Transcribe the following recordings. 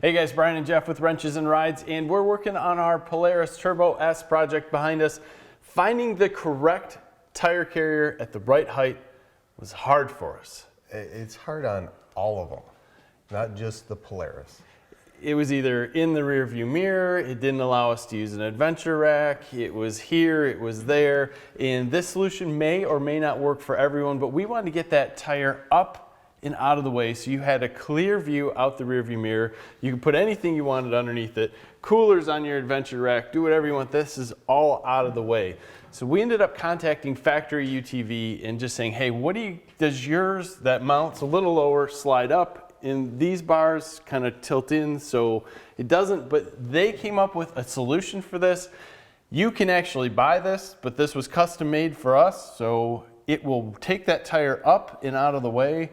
Hey guys, Brian and Jeff with Wrenches and Rides, and we're working on our Polaris Turbo S project behind us. Finding the correct tire carrier at the right height was hard for us. It's hard on all of them, not just the Polaris. It was either in the rear view mirror, it didn't allow us to use an adventure rack, it was here, it was there, and this solution may or may not work for everyone, but we wanted to get that tire up and out of the way so you had a clear view out the rear view mirror. You could put anything you wanted underneath it, coolers on your adventure rack, do whatever you want. This is all out of the way. So we ended up contacting factory UTV and just saying, hey, does yours that mounts a little lower slide up? And these bars kind of tilt in so it doesn't, but they came up with a solution for this. You can actually buy this, but this was custom made for us, so it will take that tire up and out of the way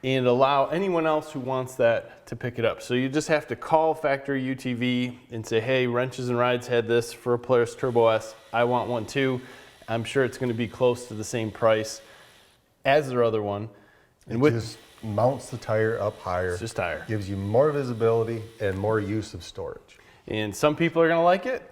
and allow anyone else who wants that to pick it up. So you just have to call factory UTV and say, hey, Wrenches and Rides had this for a Polaris Turbo S. I want one too. I'm sure it's going to be close to the same price as their other one. And it just mounts the tire up higher. It's just higher. Gives you more visibility and more use of storage. And some people are going to like it.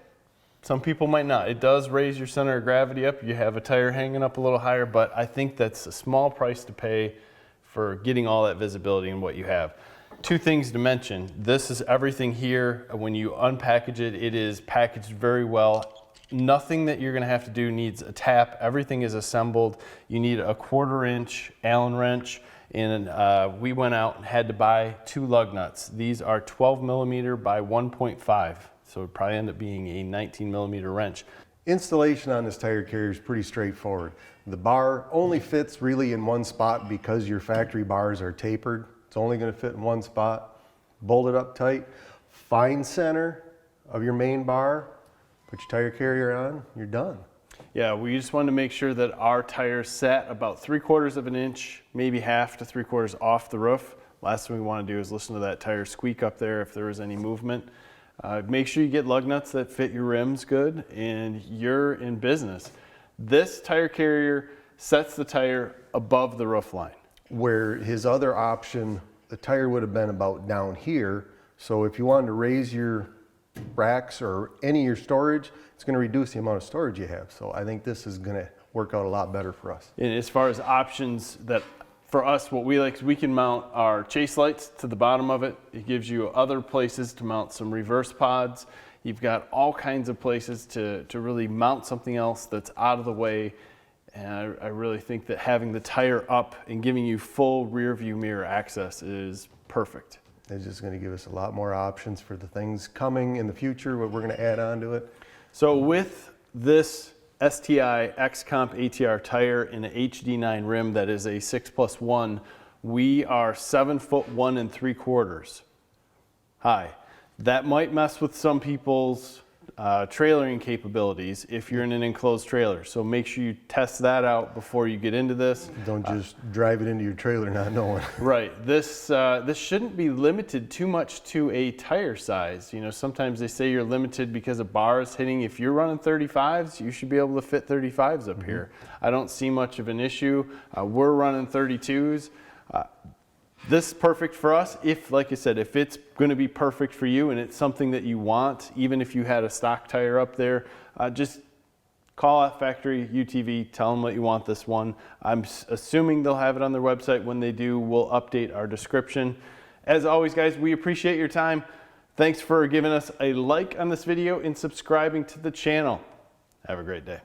Some people might not. It does raise your center of gravity up. You have a tire hanging up a little higher, but I think that's a small price to pay for getting all that visibility in what you have. Two things to mention. This is everything here. When you unpackage it, it is packaged very well. Nothing that you're going to have to do needs a tap. Everything is assembled. You need a 1/4 inch Allen wrench, and we went out and had to buy 2 lug nuts. These are 12 millimeter by 1.5, so it'd probably end up being a 19 millimeter wrench. Installation on this tire carrier is pretty straightforward. The bar only fits really in one spot because your factory bars are tapered. It's only going to fit in one spot. Bolt it up tight. Find center of your main bar. Put your tire carrier on. You're done. Yeah, we just wanted to make sure that our tires sat about 3/4 of an inch, maybe 1/2 to 3/4 off the roof. Last thing we want to do is listen to that tire squeak up there if there was any movement. Make sure you get lug nuts that fit your rims good, and you're in business. This tire carrier sets the tire above the roof line. Where his other option, the tire would have been about down here. So if you wanted to raise your racks or any of your storage, it's going to reduce the amount of storage you have. So I think this is going to work out a lot better for us. And as far as options, that for us, what we like is we can mount our chase lights to the bottom of it. It gives you other places to mount some reverse pods. You've got all kinds of places to really mount something else that's out of the way. And I really think that having the tire up and giving you full rear view mirror access is perfect. It's just going to give us a lot more options for the things coming in the future, what we're going to add on to it. So with this STI X-Comp ATR tire and an HD9 rim that is a 6+1, we are 7'1 3/4 high. That might mess with some people's trailering capabilities if you're in an enclosed trailer. So make sure you test that out before you get into this. Don't just drive it into your trailer not knowing. Right. This shouldn't be limited too much to a tire size. You know, sometimes they say you're limited because of bars hitting. If you're running 35s, you should be able to fit 35s up here. I don't see much of an issue. We're running 32s. This is perfect for us if, like I said, if it's going to be perfect for you and it's something that you want, even if you had a stock tire up there, just call out factory UTV, tell them what you want this one. I'm assuming they'll have it on their website. When they do, we'll update our description. As always, guys, we appreciate your time. Thanks for giving us a like on this video and subscribing to the channel. Have a great day.